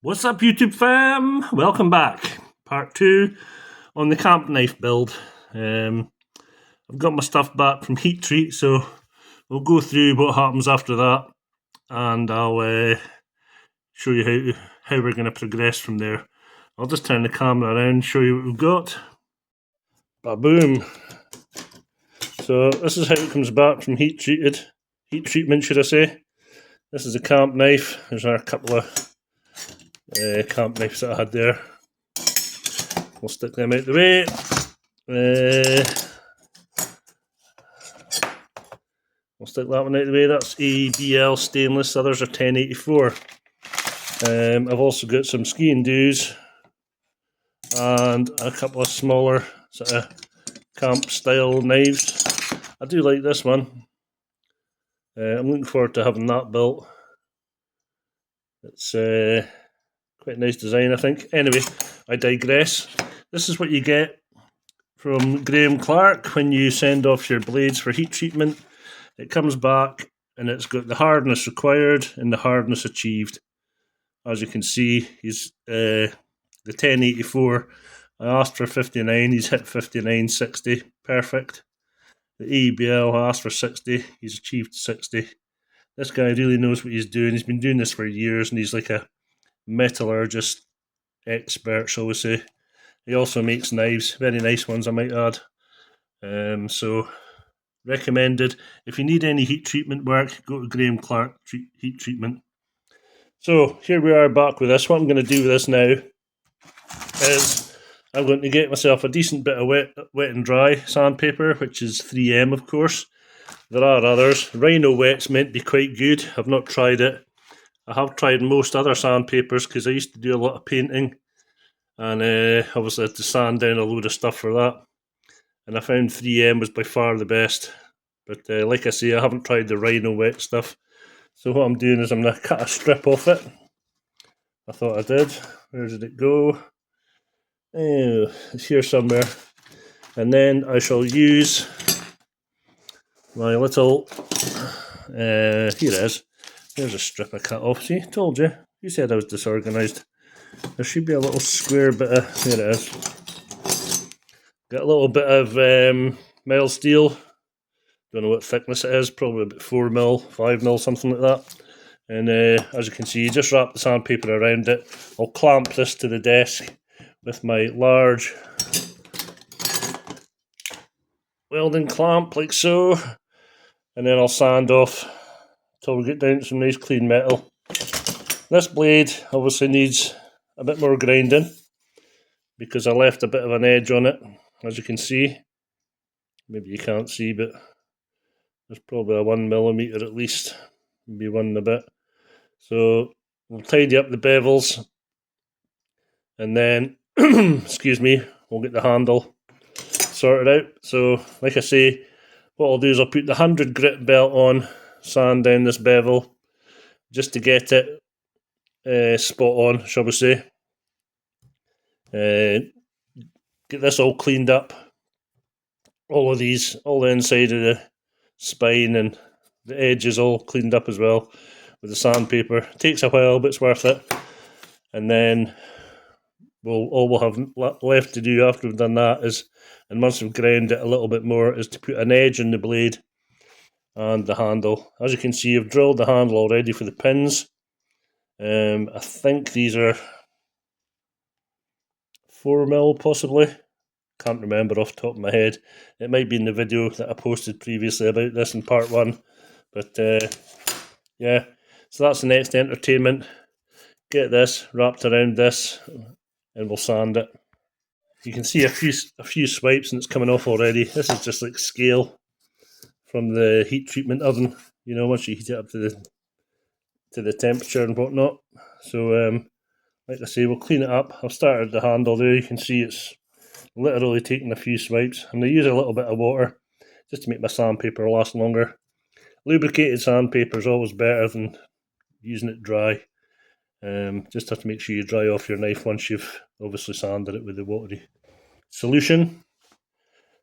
What's up, YouTube fam? Welcome back. Part 2 on the camp knife build. I've got my stuff back from Heat Treat, so we'll go through what happens after that, and I'll show you how we're going to progress from there. I'll just turn the camera around and show you what we've got. Ba-boom. So this is how it comes back from heat treatment, should I say. This is a camp knife. There's a couple of camp knives that I had there. We'll stick them out the way. We'll stick that one out the way. That's ABL stainless. Others are 1084. I've also got some ski and do's and a couple of smaller sort of camp style knives. I do like this one. I'm looking forward to having that built. It's quite a nice design, I think. Anyway, I digress. This is what you get from Graham Clark when you send off your blades for heat treatment. It comes back and it's got the hardness required and the hardness achieved. As you can see, he's the 1084. I asked for 59, he's hit 59.60, perfect. The ABL, I asked for 60, he's achieved 60. This guy really knows what he's doing. He's been doing this for years and he's like a metallurgist expert, shall we say. He also makes knives, very nice ones I might add. So recommended. If you need any heat treatment work, go to Graham Clark Heat Treatment. So here we are back with this. What I'm going to do with this now is I'm going to get myself a decent bit of wet and dry sandpaper, which is 3M of course. There are others. Rhino Wet's meant to be quite good. I've not tried it. I have tried most other sandpapers because I used to do a lot of painting, and obviously I had to sand down a load of stuff for that. And I found 3M was by far the best. But like I say, I haven't tried the Rhino Wet stuff. So what I'm doing is I'm going to cut a strip off it. I thought I did. Where did it go? Oh, it's here somewhere. And then I shall use my little... here it is. There's a strip I cut off. See, told you. You said I was disorganised. There should be a little square bit of... Here it is. Got a little bit of mild steel. Don't know what thickness it is. Probably about 4mm, 5mm, something like that. And as you can see, you just wrap the sandpaper around it. I'll clamp this to the desk with my large welding clamp, like so. And then I'll sand off until we get down to some nice clean metal. This blade obviously needs a bit more grinding because I left a bit of an edge on it, as you can see. Maybe you can't see, but there's probably a 1mm at least, maybe one and a bit. So we'll tidy up the bevels and then, excuse me, we'll get the handle sorted out. So like I say, what I'll do is I'll put the 100 grit belt on, sand down this bevel just to get it spot on, shall we say. Get this all cleaned up. All of these, all the inside of the spine and the edges all cleaned up as well with the sandpaper. It takes a while, but it's worth it. And then all we'll have left to do after we've done that is, and once we've ground it a little bit more, is to put an edge in the blade and the handle. As you can see, I've drilled the handle already for the pins. I think these are 4mm possibly. Can't remember off the top of my head. It might be in the video that I posted previously about this in part 1. But yeah, so that's the next entertainment. Get this wrapped around this and we'll sand it. You can see a few swipes and it's coming off already. This is just like scale from the heat treatment oven. You know, once you heat it up to the temperature and whatnot. So like I say, we'll clean it up. I've started the handle there. You can see it's literally taking a few swipes. I'm going to use a little bit of water just to make my sandpaper last longer. Lubricated sandpaper is always better than using it dry. Just have to make sure you dry off your knife once you've obviously sanded it with the watery solution.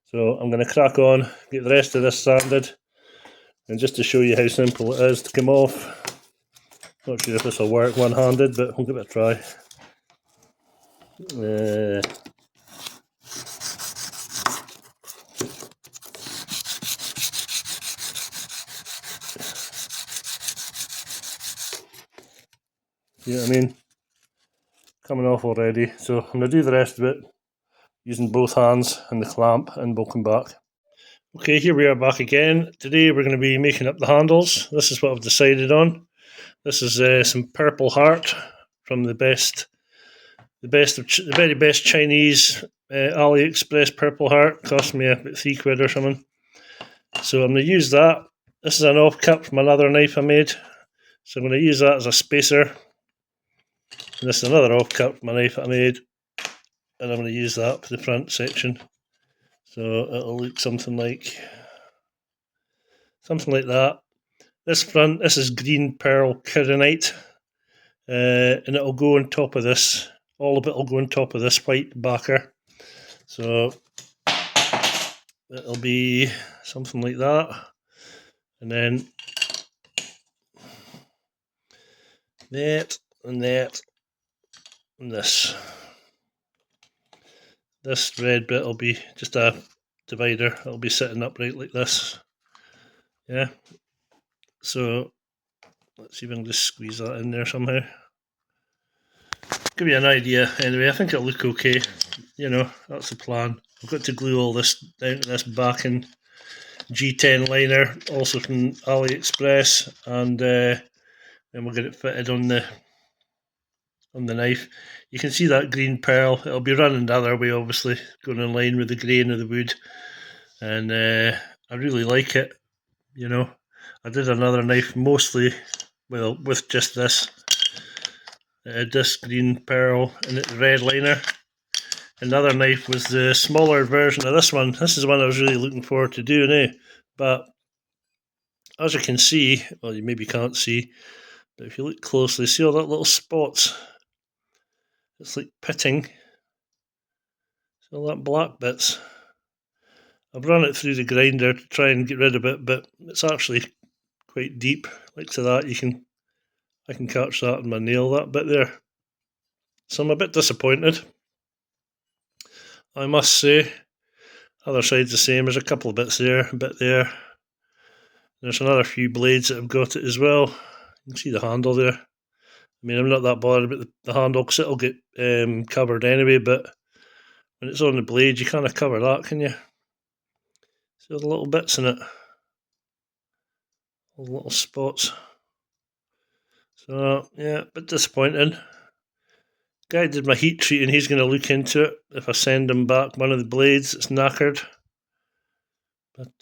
So I'm going to crack on, get the rest of this sanded, and just to show you how simple it is to come off, Not sure if this will work one-handed, but we'll give it a try. See what I mean? Coming off already. So I'm going to do the rest of it using both hands and the clamp, and we'll come back. Okay, here we are back again. Today we're going to be making up the handles. This is what I've decided on. This is some Purple Heart from the very best Chinese AliExpress Purple Heart. Cost me about £3 or something. So I'm going to use that. This is an off-cut from another knife I made. So I'm going to use that as a spacer. And this is another off-cut from a knife I made. And I'm going to use that for the front section. So it'll look something like that. This is green pearl kyanite. And it'll go on top of this. All of it will go on top of this white backer. So it'll be something like that. And then that and that and this. This red bit will be just a divider. It'll be sitting upright like this. Yeah. So let's see if I can just squeeze that in there somehow. Give you an idea. Anyway, I think it'll look okay. You know, that's the plan. I've got to glue all this down to this backing G10 liner, also from AliExpress, and then we'll get it fitted on the knife. You can see that green pearl. It'll be running the other way, obviously, going in line with the grain of the wood, and I really like it. You know, I did another knife mostly, well, with just this green pearl and the red liner. Another knife was the smaller version of this one. This is the one I was really looking forward to doing, but as you can see, well, you maybe can't see, but if you look closely, see all that little spots? It's like pitting. See all that black bits? I've run it through the grinder to try and get rid of it, but it's actually quite deep. Like to that, I can catch that in my nail, that bit there. So I'm a bit disappointed, I must say. Other side's the same. There's a couple of bits there, a bit there. There's another few blades that have got it as well. You can see the handle there. I mean, I'm not that bothered about the handle because it'll get covered anyway, but when it's on the blade, you can't cover that, can you? See all the little bits in it? All the little spots. So, yeah, a bit disappointing. Guy did my heat treating, he's going to look into it. If I send him back one of the blades, it's knackered. But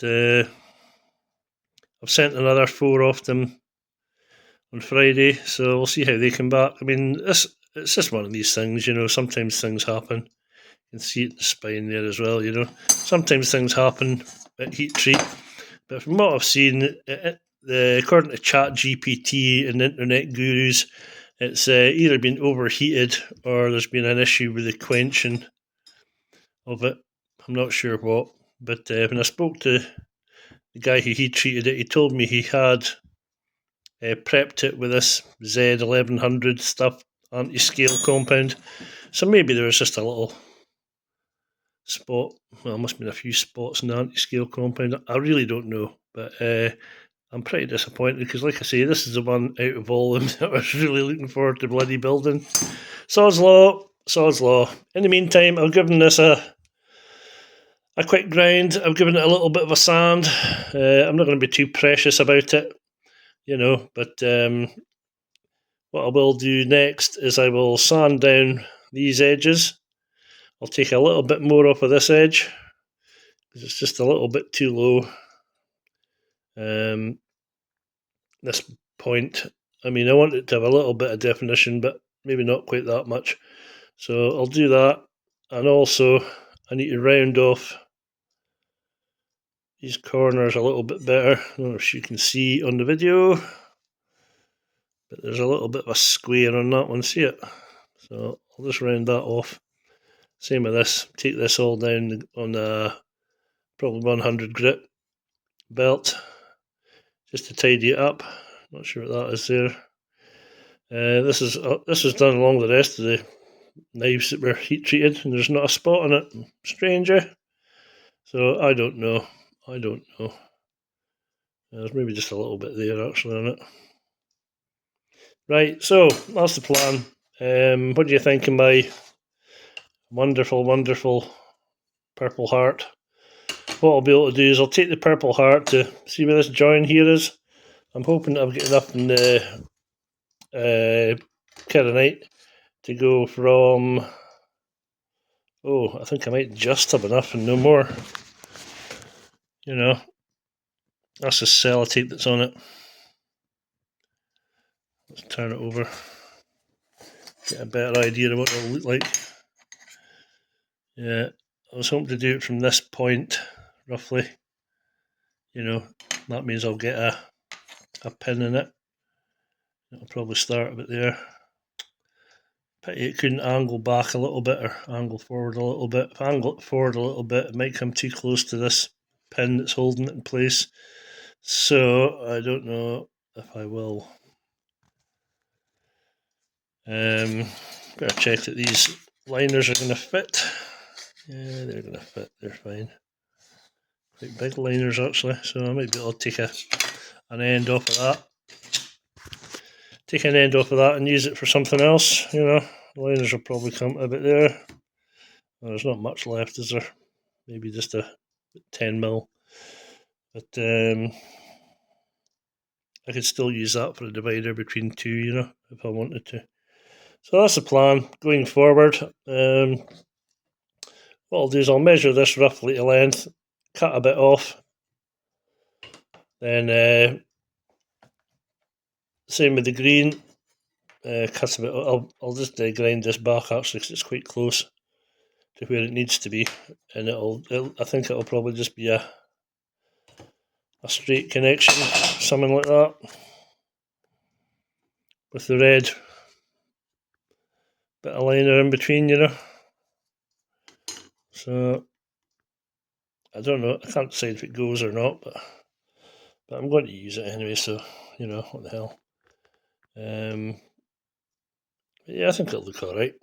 I've sent another 4 off them on Friday, so we'll see how they come back. I mean, it's just one of these things, you know, sometimes things happen. You can see it in the spine there as well, you know. Sometimes things happen at heat treat, but from what I've seen, according to ChatGPT and internet gurus, it's either been overheated or there's been an issue with the quenching of it. I'm not sure what, but when I spoke to the guy who heat treated it, he told me he had prepped it with this Z1100 stuff, anti-scale compound. So maybe there was just a little spot. Well, there must have been a few spots in the anti-scale compound. I really don't know, but I'm pretty disappointed because, like I say, this is the one out of all of them that I was really looking forward to bloody building. Sod's law. In the meantime, I've given this a quick grind. I've given it a little bit of a sand. I'm not going to be too precious about it, you know, but what I will do next is I will sand down these edges. I'll take a little bit more off of this edge because it's just a little bit too low. This point, I mean, I want it to have a little bit of definition, but maybe not quite that much. So I'll do that, and also I need to round off these corners a little bit better. I don't know if you can see on the video, but there's a little bit of a square on that one, see it? So I'll just round that off. Same with this, take this all down on a probably 100 grit belt, just to tidy it up. Not sure what that is there. This is done along the rest of the knives that were heat treated, and there's not a spot on it. Stranger. So I don't know. There's maybe just a little bit there actually on it. Right, so that's the plan. What do you think of my wonderful, wonderful purple heart? What I'll be able to do is I'll take the purple heart to see where this join here is. I'm hoping that I've got enough in the Kerinite to go from... Oh, I think I might just have enough and no more. You know, that's the sellotape that's on it. Let's turn it over. Get a better idea of what it'll look like. Yeah, I was hoping to do it from this point, roughly. You know, that means I'll get a pin in it. It'll probably start about there. Pity it couldn't angle back a little bit or angle forward a little bit. If I angle it forward a little bit, it might come too close to this pin that's holding it in place. So I don't know if I will. Better check that these liners are going to fit. Yeah, they're going to fit. They're fine. Quite big liners actually, so I might be able to take an end off of that. Take an end off of that and use it for something else. You know, the liners will probably come a bit there. Well, there's not much left, is there? Maybe just a 10mm. But I could still use that for a divider between two, you know, if I wanted to. So that's the plan going forward. What I'll do is I'll measure this roughly to length, cut a bit off, then same with the green, cut a bit. I'll just grind this back actually because it's quite close to where it needs to be, and I think it'll probably just be a straight connection, something like that, with the red bit of liner in between, you know. So I don't know. I can't decide if it goes or not, but I'm going to use it anyway. So you know, what the hell. Yeah, I think it'll look all right.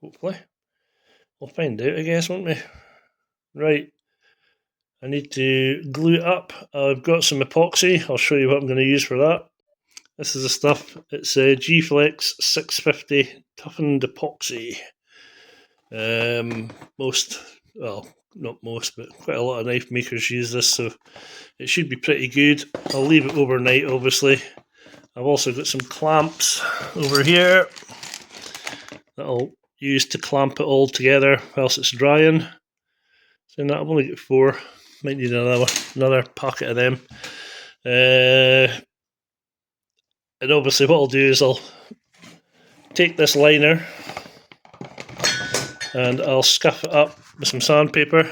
Hopefully, we'll find out, I guess, won't we? Right. I need to glue it up. I've got some epoxy. I'll show you what I'm going to use for that. This is the stuff. It's a G-Flex 650 toughened epoxy. Not most, but quite a lot of knife makers use this, so it should be pretty good. I'll leave it overnight, obviously. I've also got some clamps over here that I'll use to clamp it all together whilst it's drying. So that I've only got 4. Might need another packet of them. And obviously what I'll do is I'll take this liner and I'll scuff it up with some sandpaper.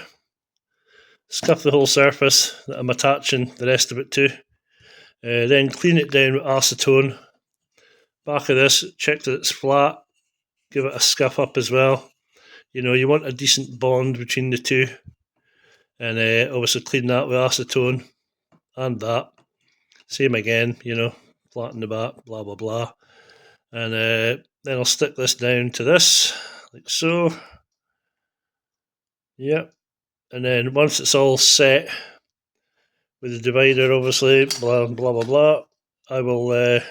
Scuff the whole surface that I'm attaching the rest of it to. Then clean it down with acetone. Back of this, check that it's flat. Give it a scuff up as well. You know, you want a decent bond between the two. And obviously clean that with acetone and that. Same again, you know, flatten the back, blah, blah, blah. And then I'll stick this down to this, like so. Yep. And then once it's all set with the divider, obviously, blah, blah, blah, blah, I will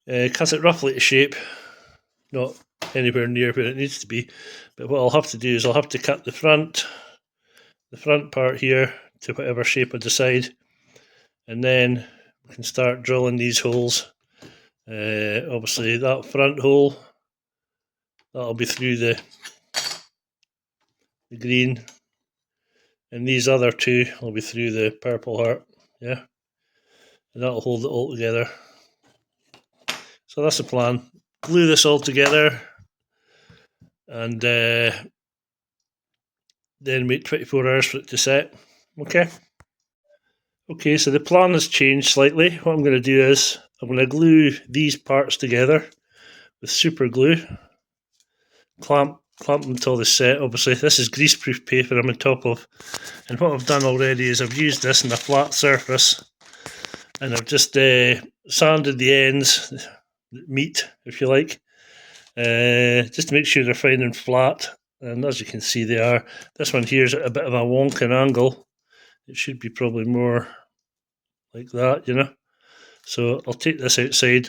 cut it roughly to shape, not anywhere near where it needs to be. But what I'll have to do is I'll have to cut the front part here to whatever shape I decide, and then we can start drilling these holes. Obviously that front hole, that'll be through the green, and these other two will be through the purple heart, yeah, and that'll hold it all together. So that's the plan. Glue this all together and then wait 24 hours for it to set. Okay, so the plan has changed slightly. What I'm going to do is I'm going to glue these parts together with super glue. Clamp them until they're set. Obviously this is greaseproof paper I'm on top of, and what I've done already is I've used this in a flat surface and I've just sanded the ends, meat, if you like, just to make sure they're fine and flat. And as you can see, they are. This one here is at a bit of a wonking angle. It should be probably more like that, you know. So I'll take this outside,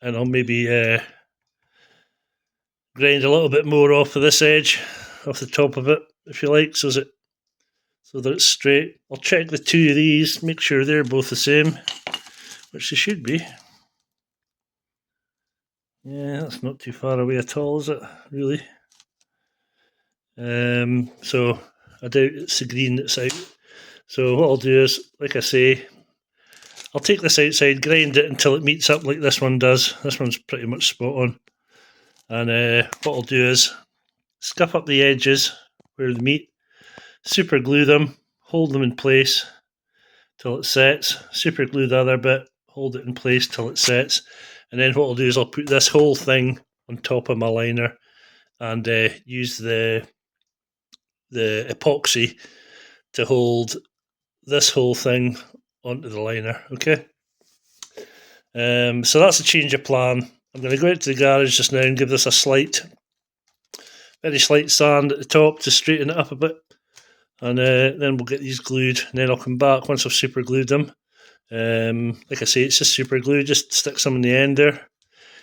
and I'll maybe grind a little bit more off of this edge, off the top of it, if you like, so that it's straight. I'll check the two of these, make sure they're both the same, which they should be. Yeah, that's not too far away at all, is it, really? So I doubt it's the green that's out. So what I'll do is, like I say, I'll take this outside, grind it until it meets up like this one does. This one's pretty much spot on. And what I'll do is scuff up the edges where the meet, super glue them, hold them in place till it sets, super glue the other bit, hold it in place till it sets, and then what I'll do is I'll put this whole thing on top of my liner and use the epoxy to hold this whole thing onto the liner, okay? So that's a change of plan. I'm going to go out to the garage just now and give this a very slight sand at the top to straighten it up a bit, and then we'll get these glued, and then I'll come back once I've super glued them. Like I say, it's just super glue, just stick some in the end there.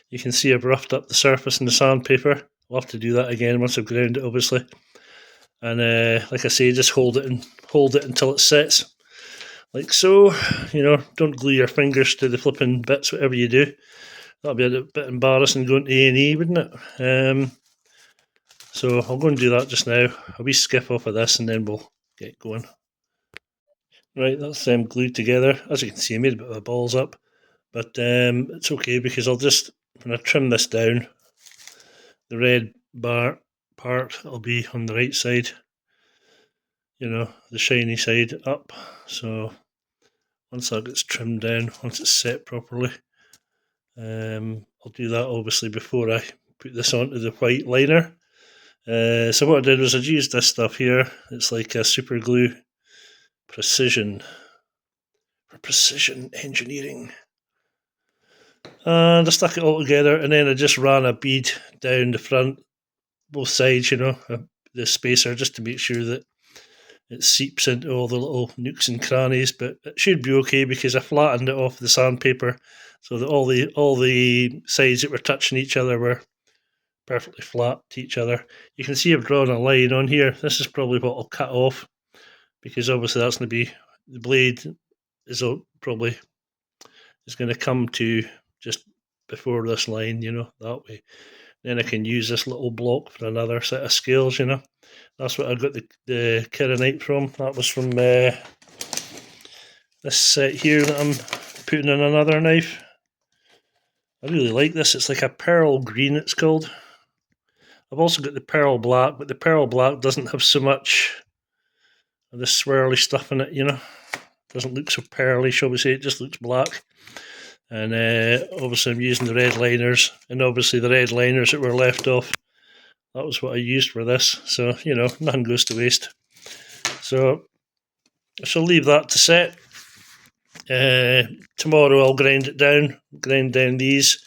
You can see I've roughed up the surface in the sandpaper. I'll have to do that again once I've ground it, obviously. And like I say, just hold it until it sets, like so. You know, don't glue your fingers to the flipping bits, whatever you do. That'll be a bit embarrassing going to A&E, wouldn't it? So I'll go and do that just now. A wee skip off of this, and then we'll get going. Right, that's them glued together. As you can see, I made a bit of a balls up, but it's okay because I'll just, when I trim this down, the red bar part will be on the right side, you know, the shiny side up. So once that gets trimmed down, once it's set properly, I'll do that obviously before I put this onto the white liner. So what I did was I used this stuff here. It's like a super glue precision engineering. And I stuck it all together, and then I just ran a bead down the front, both sides, you know, the spacer, just to make sure that it seeps into all the little nooks and crannies. But it should be okay because I flattened it off the sandpaper so that all the sides that were touching each other were perfectly flat to each other. You can see I've drawn a line on here. This is probably what I'll cut off, because obviously that's going to be, the blade is probably is going to come to just before this line, you know, that way. Then I can use this little block for another set of scales, you know. That's what I got the Keranite from. That was from this set here that I'm putting in another knife. I really like this. It's like a pearl green, it's called. I've also got the pearl black, but the pearl black doesn't have so much of the swirly stuff in it, you know. Doesn't look so pearly, shall we say. It just looks black. And obviously I'm using the red liners, and obviously the red liners that were left off, that was what I used for this. So, you know, nothing goes to waste. So I shall leave that to set. Tomorrow I'll grind down these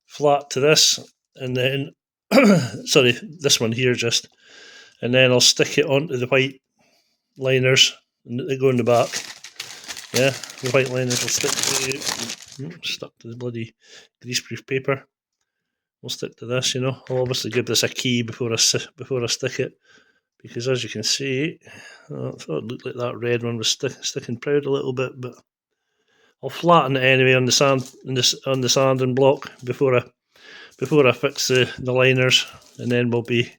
flat to this, and then sorry, this one here just, and then I'll stick it onto the white liners, and they go in the back. Yeah, the white liners will stick stuck to the bloody greaseproof paper. We'll stick to this, you know. I'll obviously give this a key before I stick it, because as you can see, I thought it looked like that red one was sticking proud a little bit, but I'll flatten it anyway on the sanding block before I fix the liners, and then we'll be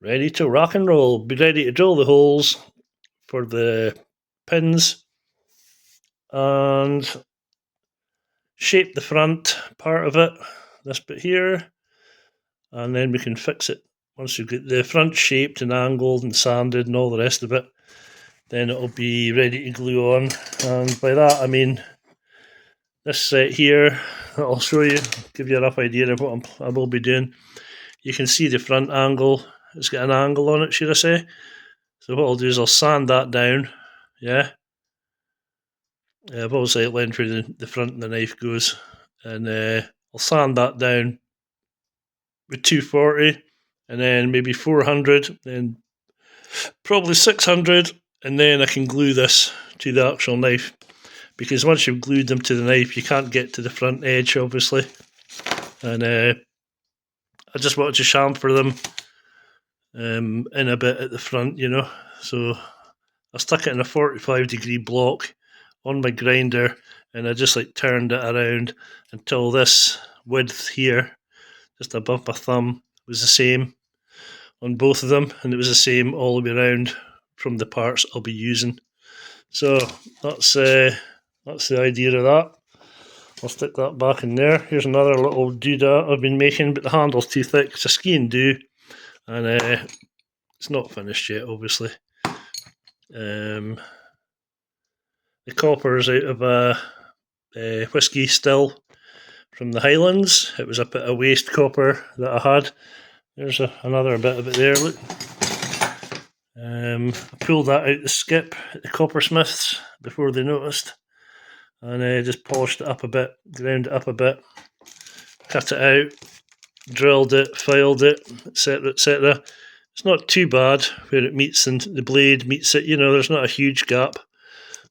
ready to rock and roll. Be ready to drill the holes for the pins and shape the front part of it, this bit here, and then we can fix it. Once we get the front shaped and angled and sanded and all the rest of it, then it'll be ready to glue on. And by that I mean this set here, I'll show you, give you a rough idea of what I will be doing. You can see the front angle, it's got an angle on it, should I say. So what I'll do is I'll sand that down, yeah. I've always outlined where the front of the knife goes, and I'll sand that down with 240, and then maybe 400, then probably 600, and then I can glue this to the actual knife, because once you've glued them to the knife you can't get to the front edge, obviously. And I just wanted to chamfer them in a bit at the front, you know. So I stuck it in a 45-degree block on my grinder, and I just like turned it around until this width here, just above my thumb, was the same on both of them, and it was the same all the way around from the parts I'll be using. So that's the idea of that. I'll stick that back in there. Here's another little doodah I've been making, but the handle's too thick. It's a ski and do, and it's not finished yet, obviously. The copper is out of a whiskey still from the Highlands. It was a bit of waste copper that I had. There's another bit of it there, look. I pulled that out the skip at the coppersmiths before they noticed, and I just polished it up a bit, ground it up a bit, cut it out, drilled it, filed it, etc, etc. It's not too bad where it meets and the blade meets it, you know, there's not a huge gap.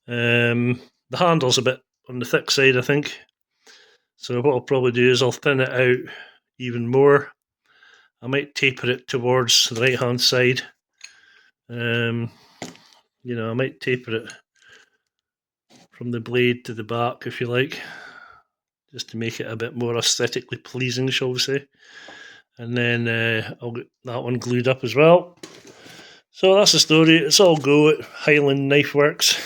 The handle's a bit on the thick side, I think. So what I'll probably do is I'll thin it out even more. I might taper it towards the right hand side. You know, I might taper it from the blade to the back, if you like, just to make it a bit more aesthetically pleasing, shall we say. And then I'll get that one glued up as well. So that's the story. It's all go at Highland Knife Works.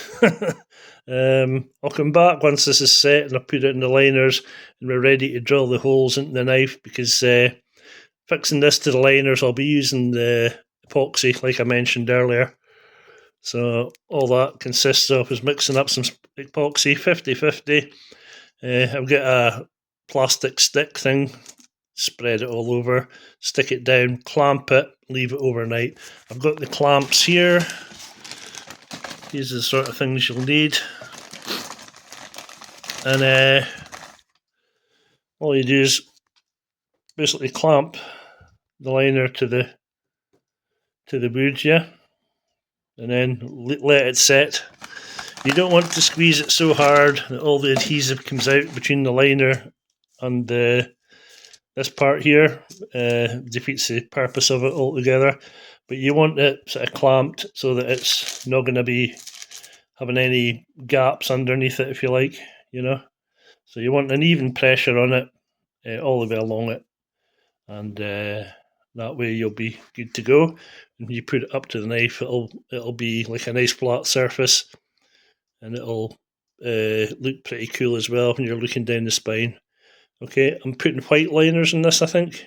I'll come back once this is set and I put it in the liners and we're ready to drill the holes into the knife, because fixing this to the liners, I'll be using the epoxy like I mentioned earlier. So all that consists of is mixing up some epoxy 50-50. I've got a plastic stick thing, spread it all over, stick it down, clamp it, leave it overnight. I've got the clamps here. These are the sort of things you'll need. And all you do is basically clamp the liner to the wood, yeah, and then let it set. You don't want to squeeze it so hard that all the adhesive comes out between the liner and this part here. Defeats the purpose of it altogether. But you want it sort of clamped so that it's not going to be having any gaps underneath it, if you like, you know. So you want an even pressure on it all the way along it, and that way you'll be good to go. And you put it up to the knife, it'll be like a nice flat surface, and it'll look pretty cool as well when you're looking down the spine. Okay, I'm putting white liners in this, I think.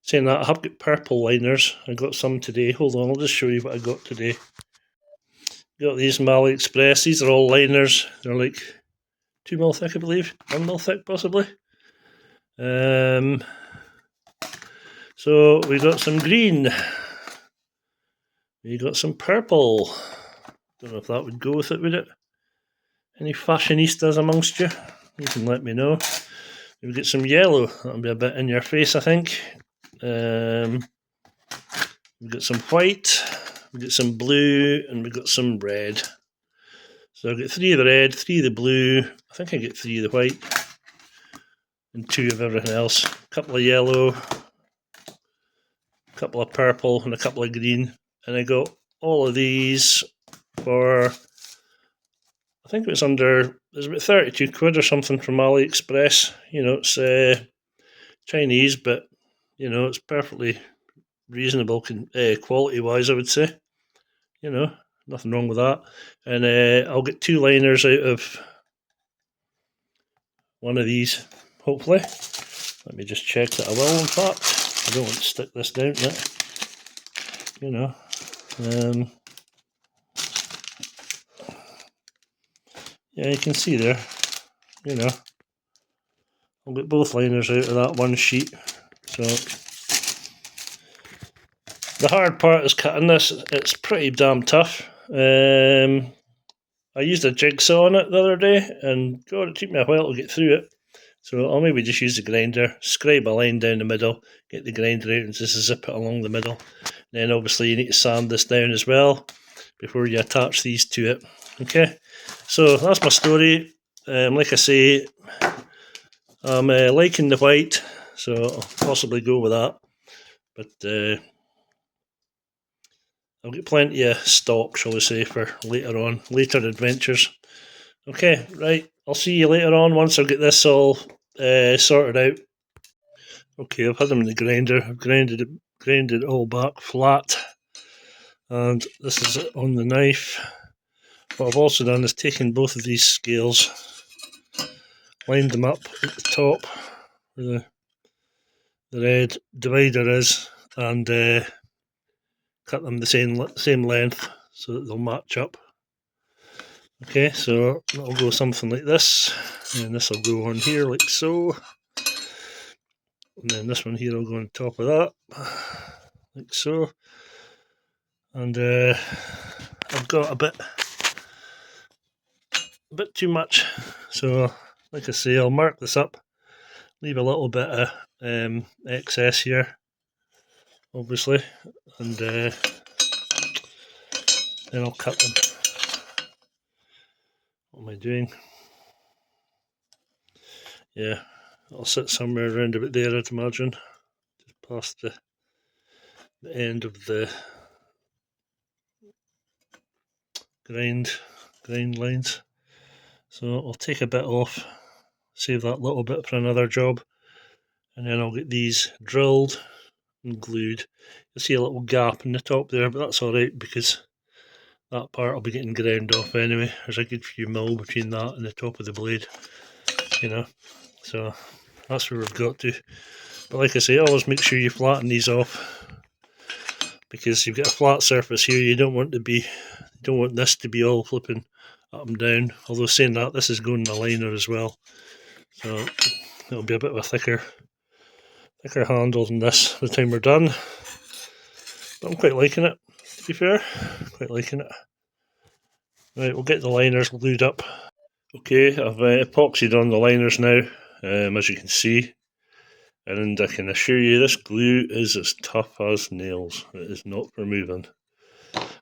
Saying that, I have got purple liners. I got some today. Hold on, I'll just show you what I got today. Got these from AliExpress. These are all liners. They're like 2mm thick, I believe. 1mm thick, possibly. So we got some green. We got some purple. Don't know if that would go with it, would it? Any fashionistas amongst you? You can let me know. We've got some yellow. That'll be a bit in your face, I think. We've got some white. We've got some blue, and we've got some red. So I've got 3 of the red, 3 of the blue. I think I get 3 of the white, and 2 of everything else. A couple of yellow, a couple of purple, and a couple of green. And I got all of these for, I think it was about 32 quid or something from AliExpress. You know, it's Chinese, but you know, it's perfectly reasonable quality-wise, I would say. You know, nothing wrong with that. And I'll get 2 liners out of one of these, hopefully. Let me just check that I will, in fact. I don't want to stick this down yet. You know. Yeah, you can see there. You know. I'll get both liners out of that one sheet. So the hard part is cutting this. It's pretty damn tough. I used a jigsaw on it the other day, and God, it took me a while to get through it. So I'll maybe just use the grinder, scrape a line down the middle, get the grinder out and just zip it along the middle. Then obviously you need to sand this down as well before you attach these to it. Okay, so that's my story. Like I say, I'm liking the white, so I'll possibly go with that. But I've got plenty of stock, shall we say, for later on, later adventures. Okay, right. I'll see you later on once I get this all sorted out. Okay, I've had them in the grinder. I've grinded it all back flat, and this is it on the knife. What I've also done is taken both of these scales, lined them up at the top where the red divider is, and cut them the same length so that they'll match up. Okay, so that'll go something like this, and this will go on here like so, and then this one here will go on top of that, like so. And I've got a bit too much, so like I say, I'll mark this up, leave a little bit of excess here, obviously, and then I'll cut them. What am I doing? Yeah, I'll sit somewhere around about there, I'd imagine, just past the end of the grind lines. So I'll take a bit off, save that little bit for another job, and then I'll get these drilled and glued. You'll see a little gap in the top there, but that's alright because that part will be getting ground off anyway. There's a good few mil between that and the top of the blade, you know, so that's where we've got to. But like I say, always make sure you flatten these off, because you've got a flat surface here. You don't want this to be all flipping up and down. Although saying that, this is going in the liner as well, so it'll be a bit of a thicker handle than this by the time we're done. But I'm quite liking it, to be fair. Quite liking it. Right, we'll get the liners glued up. Okay, I've epoxied on the liners now, as you can see. And I can assure you this glue is as tough as nails. It is not for moving.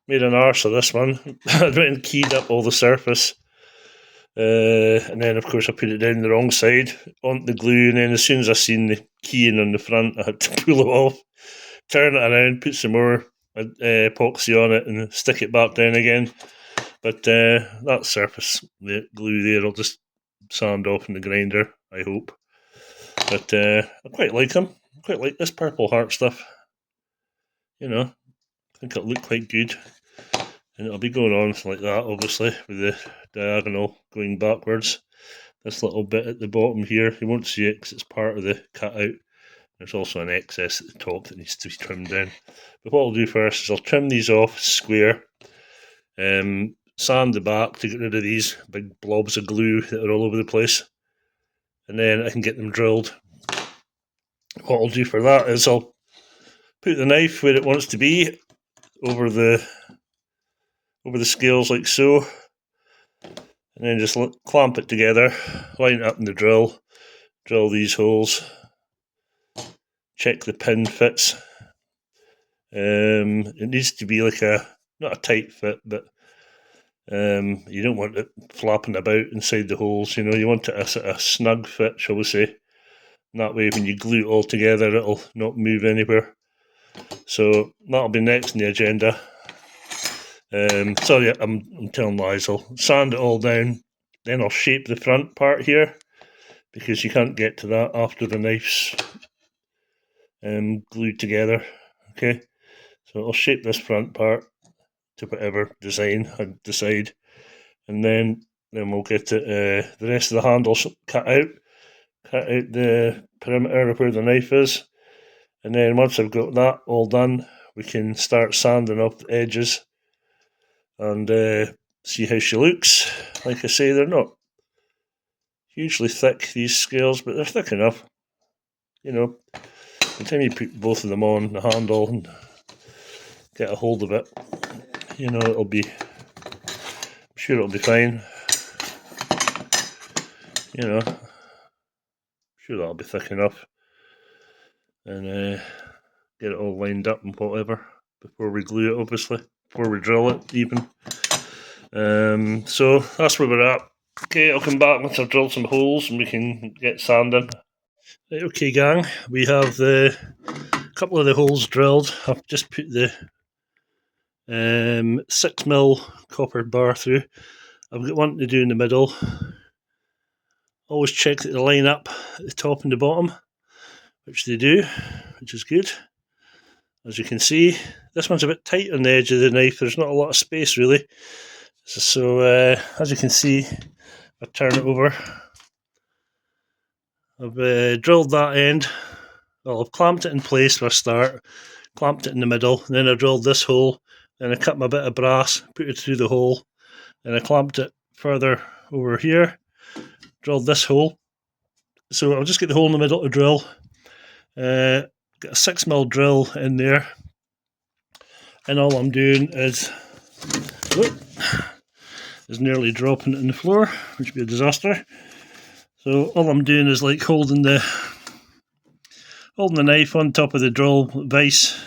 Made an arse of this one. I went and keyed up all the surface. And then of course I put it down the wrong side onto the glue, and then as soon as I seen the keying on the front, I had to pull it off, turn it around, put some more epoxy on it and stick it back down again. But that surface the glue there will just sand off in the grinder, I hope. But I quite like them. I quite like this Purple Heart stuff. You know, I think it'll look quite good. And it'll be going on like that, obviously, with the diagonal going backwards. This little bit at the bottom here, you won't see it because it's part of the cutout. There's also an excess at the top that needs to be trimmed down. But what I'll do first is I'll trim these off square, sand the back to get rid of these big blobs of glue that are all over the place, and then I can get them drilled. What I'll do for that is I'll put the knife where it wants to be, over the scales like so, and then just clamp it together, line it up in the drill these holes, check the pin fits. It needs to be like not a tight fit, but you don't want it flapping about inside the holes, you know, you want it a snug fit, shall we say. And that way when you glue it all together, it'll not move anywhere. So that'll be next on the agenda. Sorry, I'm telling lies. I'll sand it all down, then I'll shape the front part here, because you can't get to that after the knife's glued together. Okay, so I'll shape this front part to whatever design I decide, and then we'll get it, the rest of the handles cut out the perimeter of where the knife is, and then once I've got that all done, we can start sanding off the edges and see how she looks. Like I say, they're not hugely thick, these scales, but they're thick enough. You know, by the time you put both of them on the handle and get a hold of it, you know, it'll be sure it'll be fine. You know, sure that'll be thick enough. And get it all lined up and whatever before we glue it, obviously, before we drill it even. So that's where we're at. Okay, I'll come back once I've drilled some holes and we can get sanding. Right, okay gang, we have the couple of the holes drilled. I've just put the 6mm copper bar through. I've got one to do in the middle. Always check that they line up at the top and the bottom, which they do, which is good. As you can see, this one's a bit tight on the edge of the knife. There's not a lot of space really. So as you can see, I turn it over. I've drilled that end. Well, I've clamped it in place for a start, clamped it in the middle, then I drilled this hole, then I cut my bit of brass, put it through the hole, then I clamped it further over here, drilled this hole. So I'll just get the hole in the middle to drill. Got a 6mm drill in there, and all I'm doing is nearly dropping it on the floor, which would be a disaster. So all I'm doing is like holding the knife on top of the drill vise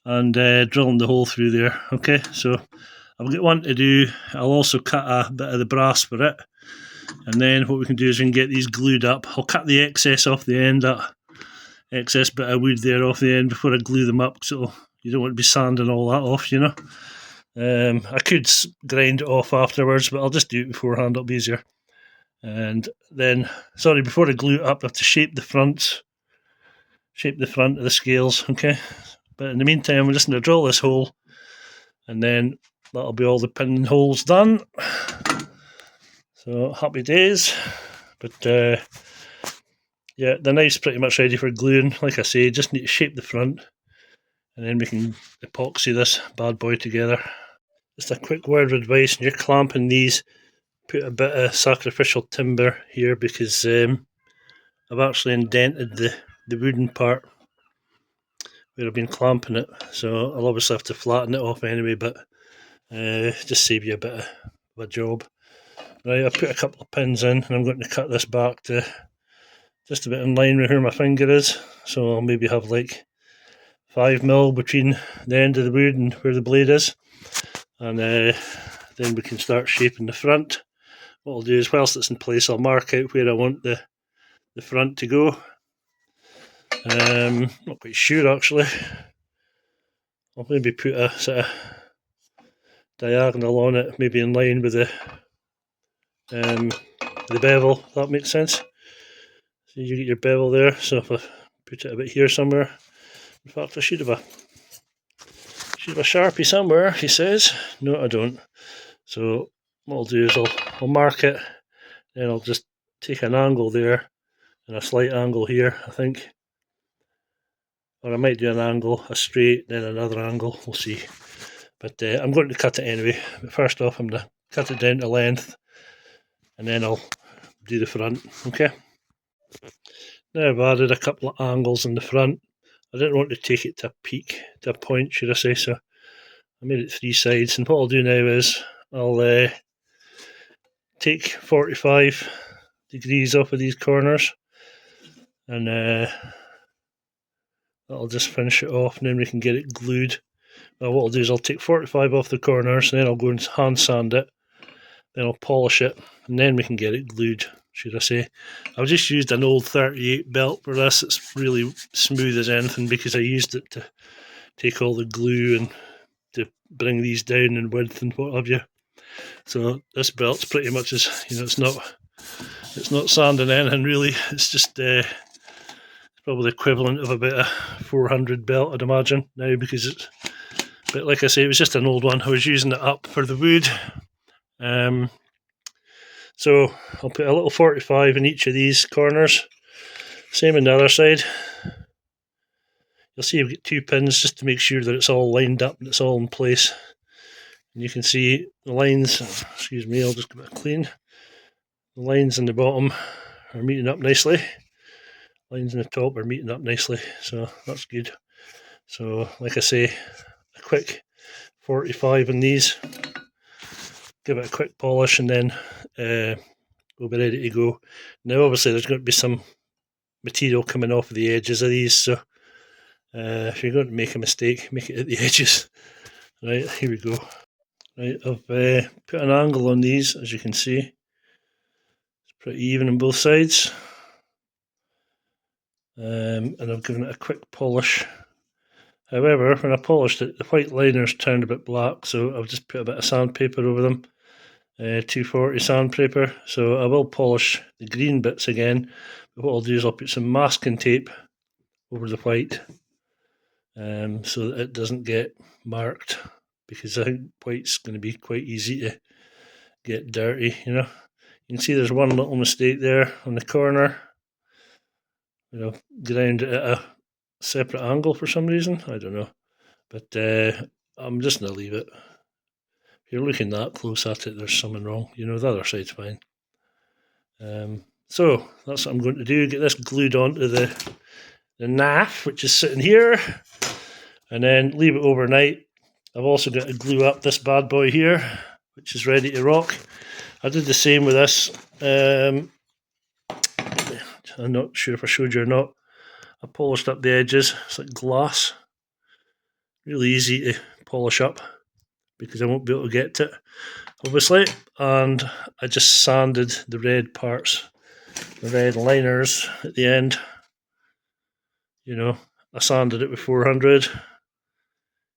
and drilling the hole through there. Okay, so I've got one to do. I'll also cut a bit of the brass for it, and then what we can do is we can get these glued up. I'll cut the excess off the end, that excess bit of wood there off the end before I glue them up, so you don't want to be sanding all that off, you know. I could grind it off afterwards, but I'll just do it beforehand, it'll be easier. And then, sorry, before I glue it up, I have to shape the front of the scales, okay? But in the meantime, we're just going to drill this hole, and then that'll be all the pinholes done. So, happy days. But, yeah, the knife's pretty much ready for gluing. Like I say, just need to shape the front, and then we can epoxy this bad boy together. Just a quick word of advice: when you're clamping these, put a bit of sacrificial timber here, because I've actually indented the wooden part where I've been clamping it, so I'll obviously have to flatten it off anyway, but just save you a bit of a job. Right, I put a couple of pins in, and I'm going to cut this back to just a bit in line with where my finger is, so I'll maybe have like 5mm between the end of the wood and where the blade is, and then we can start shaping the front. What I'll do is, whilst it's in place, I'll mark out where I want the front to go. Not quite sure actually. I'll maybe put a sort of diagonal on it, maybe in line with the bevel, if that makes sense. So you get your bevel there, so if I put it a bit here somewhere, in fact I should have a Sharpie somewhere, he says. No, I don't. So what I'll do is I'll mark it, then I'll just take an angle there and a slight angle here, I think. Or I might do an angle, a straight, then another angle, we'll see. But I'm going to cut it anyway. But first off, I'm going to cut it down to length, and then I'll do the front, okay? Now I've added a couple of angles in the front. I didn't want to take it to a peak, to a point, should I say, so I made it 3 sides. And what I'll do now is I'll take 45 degrees off of these corners, and I'll just finish it off, and then we can get it glued. Now what I'll do is I'll take 45 off the corners, and then I'll go and hand sand it, then I'll polish it, and then we can get it glued, should I say. I've just used an old 38 belt for this. It's really smooth as anything, because I used it to take all the glue and to bring these down in width and what have you. So this belt's pretty much as, you know, it's not sanding anything really. It's just probably equivalent of about a 400 belt, I'd imagine now, because it's, but like I say, it was just an old one. I was using it up for the wood. So I'll put a little 45 in each of these corners. Same on the other side. You'll see I've got 2 pins just to make sure that it's all lined up and it's all in place. And you can see the lines, excuse me, I'll just give it a clean. The lines in the bottom are meeting up nicely. Lines in the top are meeting up nicely, so that's good. So like I say, a quick 45 in these give it a quick polish, and then we'll be ready to go. Now, obviously, there's going to be some material coming off the edges of these, so if you're going to make a mistake, make it at the edges. Right, here we go. Right, I've put an angle on these, as you can see. It's pretty even on both sides. And I've given it a quick polish. However, when I polished it, the white liners turned a bit black, so I've just put a bit of sandpaper over them. 240 sandpaper, so I will polish the green bits again, but what I'll do is I'll put some masking tape over the white, so that it doesn't get marked, because I think white's going to be quite easy to get dirty, you know. You can see there's one little mistake there on the corner. Ground it at a separate angle for some reason, I don't know, but I'm just going to leave it. If you're looking that close at it, there's something wrong. The other side's fine. So that's what I'm going to do. Get this glued onto the naff, which is sitting here, and then leave it overnight. I've also got to glue up this bad boy here, which is ready to rock. I did the same with this. I'm not sure if I showed you or not. I polished up the edges. It's like glass. Really easy to polish up, because I won't be able to get to it, obviously. And I just sanded the red parts, the red liners at the end. I sanded it with 400.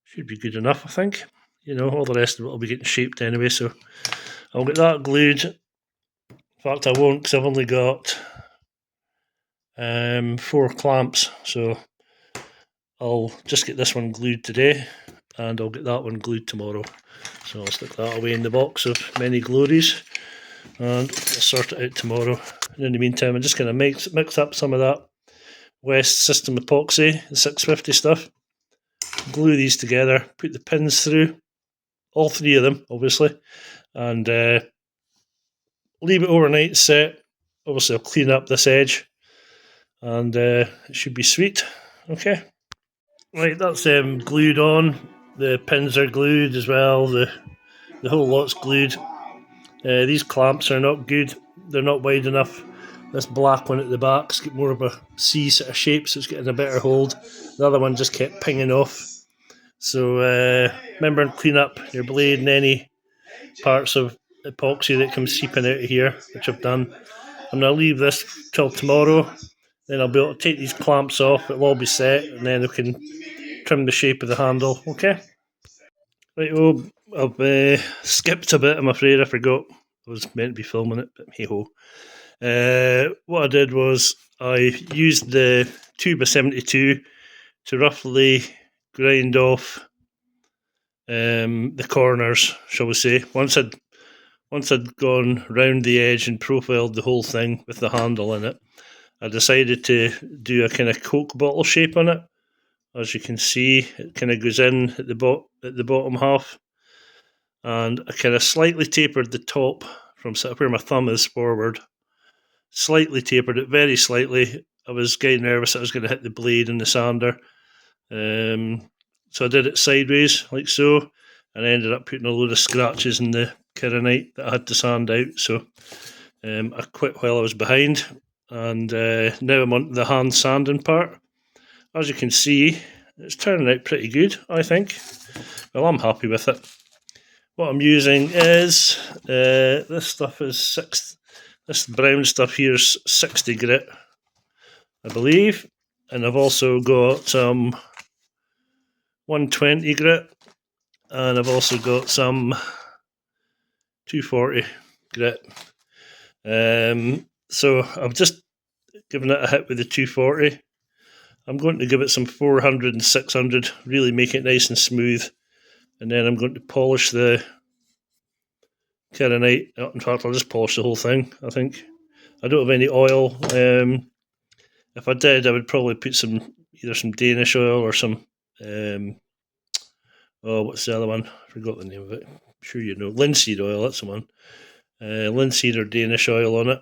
Should be good enough, I think. All the rest of it will be getting shaped anyway, so I'll get that glued. In fact, I won't, because I've only got 4 clamps, so I'll just get this one glued today, and I'll get that one glued tomorrow. So I'll stick that away in the box of many glories, and I'll sort it out tomorrow. And in the meantime, I'm just going to mix up some of that West System epoxy, the 650 stuff, glue these together, put the pins through, all 3 of them, obviously, and leave it overnight set. Obviously, I'll clean up this edge, and it should be sweet. Okay. Right, that's glued on. The pins are glued as well. The whole lot's glued. These clamps are not good. They're not wide enough. This black one at the back's got more of a C sort of shape, so it's getting a better hold. The other one just kept pinging off. So remember to clean up your blade and any parts of epoxy that comes seeping out of here, which I've done. I'm going to leave this till tomorrow. Then I'll be able to take these clamps off. It'll all be set, and then we can trim the shape of the handle. Okay. Right, I've skipped a bit, I'm afraid. I forgot I was meant to be filming it, but hey ho. What I did was I used the 2x72 to roughly grind off the corners, shall we say. Once I'd gone round the edge and profiled the whole thing with the handle in it, I decided to do a kind of Coke bottle shape on it. As you can see, it kind of goes in at the bottom half, and I kind of slightly tapered the top from sort of where my thumb is forward. Slightly tapered it, very slightly. I was getting nervous I was going to hit the blade and the sander, so I did it sideways like so, and I ended up putting a load of scratches in the Kirinite that I had to sand out. So I quit while I was behind, and now I'm on the hand sanding part. As you can see, it's turning out pretty good, I think. Well, I'm happy with it. What I'm using is this stuff is this brown stuff here is 60 grit, I believe, and I've also got some 120 grit, and I've also got some 240 grit. So I've just given it a hit with the 240. I'm going to give it some 400 and 600, really make it nice and smooth, and then I'm going to polish the Kirinite. In fact, I'll just polish the whole thing, I think. I don't have any oil. If I did, I would probably put either some Danish oil or some, what's the other one? I forgot the name of it. I'm sure you know. Linseed oil, that's the one. Linseed or Danish oil on it.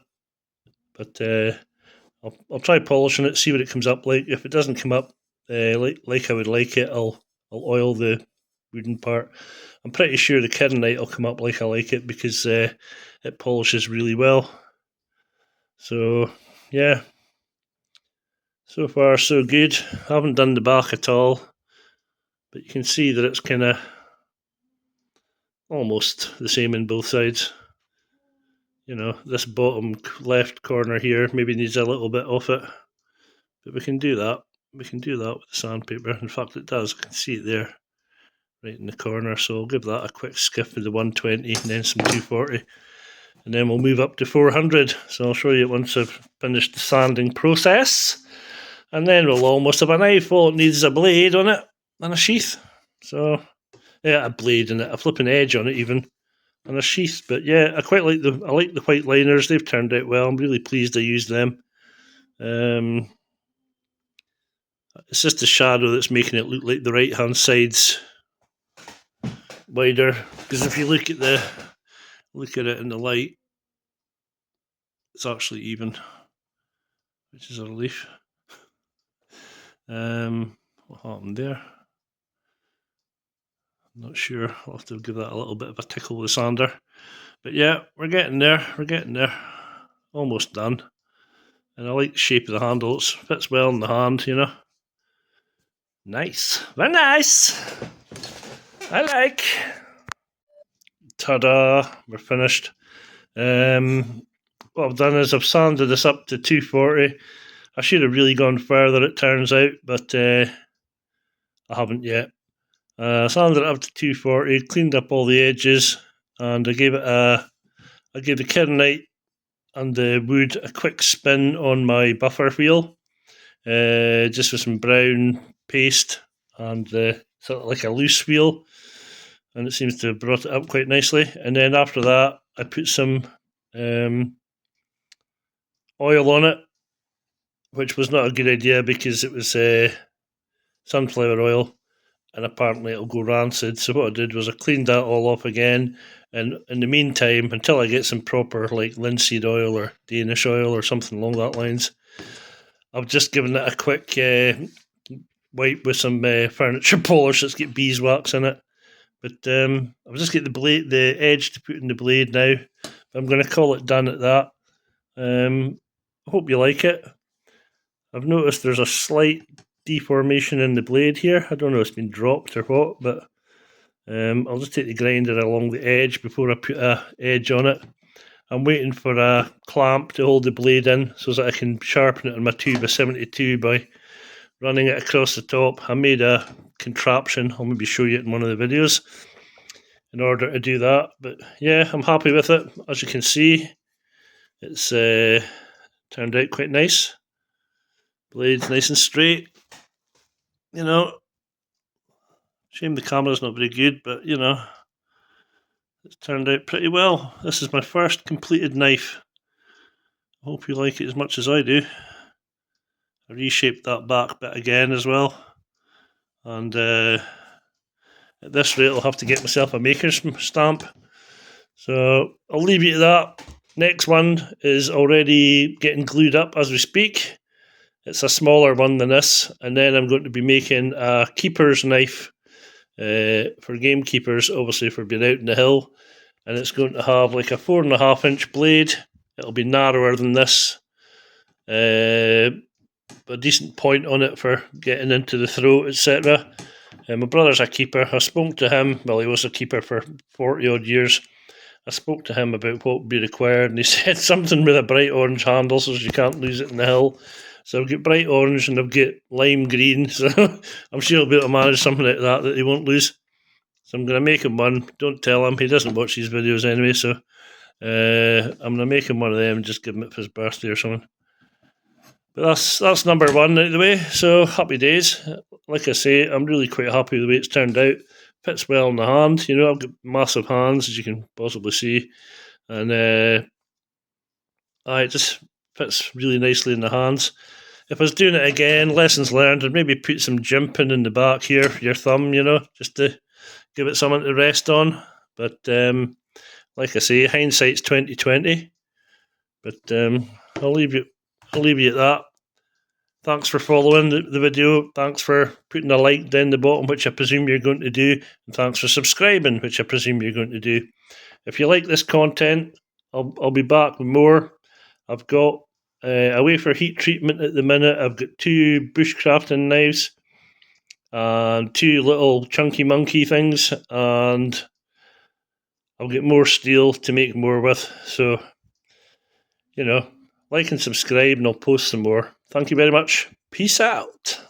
But I'll try polishing it, see what it comes up like. If it doesn't come up like I would like it, I'll oil the wooden part. I'm pretty sure the Kidronite will come up like I like it because it polishes really well. So yeah, so far so good. I haven't done the back at all, but you can see that it's kind of almost the same in both sides. You know, this bottom left corner here maybe needs a little bit off it, but we can do that. We can do that with the sandpaper. In fact, it does. I can see it there, right in the corner. So I'll give that a quick skiff with the 120 and then some 240. And then we'll move up to 400. So I'll show you once I've finished the sanding process. And then we'll almost have a knife. All it needs is a blade on it and a sheath. So, yeah, a blade and a flipping edge on it even. And a sheath. But yeah, I like the white liners. They've turned out well. I'm really pleased I used them. It's just the shadow that's making it look like the right hand side's wider. Because if you look at it in the light, it's actually even, which is a relief. What happened there? I'm not sure. I'll have to give that a little bit of a tickle with the sander. But yeah, we're getting there. We're getting there. Almost done. And I like the shape of the handle. It fits well in the hand, you know. Nice. Very nice. I like. Ta-da. We're finished. What I've done is I've sanded this up to 240. I should have really gone further, it turns out, but I haven't yet. Sanded it up to 240, cleaned up all the edges, and I gave the Kidronite and the wood a quick spin on my buffer wheel, just with some brown paste and sort of like a loose wheel, and it seems to have brought it up quite nicely. And then after that, I put some oil on it, which was not a good idea because it was sunflower oil, and apparently it'll go rancid. So what I did was I cleaned that all off again, and in the meantime, until I get some proper like linseed oil or Danish oil or something along that lines, I've just given it a quick wipe with some furniture polish that's got beeswax in it. But I've just got the edge to put in the blade now. I'm going to call it done at that. I hope you like it. I've noticed there's a slight deformation in the blade here. I don't know if it's been dropped or what, but I'll just take the grinder along the edge before I put a edge on it. I'm waiting for a clamp to hold the blade in so that I can sharpen it on my 2x72 by running it across the top. I made a contraption, I'll maybe show you it in one of the videos, in order to do that. But yeah, I'm happy with it. As you can see, it's turned out quite nice. Blade's nice and straight. You know, shame the camera's not very good, but you know, it's turned out pretty well. This is my first completed knife. I hope you like it as much as I do. I reshaped that back bit again as well. And at this rate, I'll have to get myself a maker's stamp. So I'll leave you to that. Next one is already getting glued up as we speak. It's a smaller one than this. And then I'm going to be making a keeper's knife for gamekeepers, obviously for being out in the hill. And it's going to have like a 4.5-inch blade. It'll be narrower than this. A decent point on it for getting into the throat, etc. My brother's a keeper. I spoke to him, well, he was a keeper for 40 odd years. I spoke to him about what would be required, and he said something with a bright orange handle so you can't lose it in the hill. So I've got bright orange and I've got lime green, so I'm sure he'll be able to manage something like that he won't lose. So I'm going to make him one. Don't tell him, he doesn't watch these videos anyway, so I'm going to make him one of them and just give him it for his birthday or something. But that's number one out of the way, so happy days. Like I say, I'm really quite happy with the way it's turned out. Fits well in the hand, you know, I've got massive hands, as you can possibly see. And it just fits really nicely in the hands. If I was doing it again, lessons learned, I'd maybe put some jimping in the back here for your thumb, you know, just to give it something to rest on. But like I say, hindsight's 2020. But I'll leave you at that. Thanks for following the video. Thanks for putting a like down the bottom, which I presume you're going to do. And thanks for subscribing, which I presume you're going to do. If you like this content, I'll be back with more. I've got away for heat treatment at the minute. I've got 2 bushcrafting knives and 2 little chunky monkey things, and I'll get more steel to make more with. So, like and subscribe, and I'll post some more. Thank you very much. Peace out.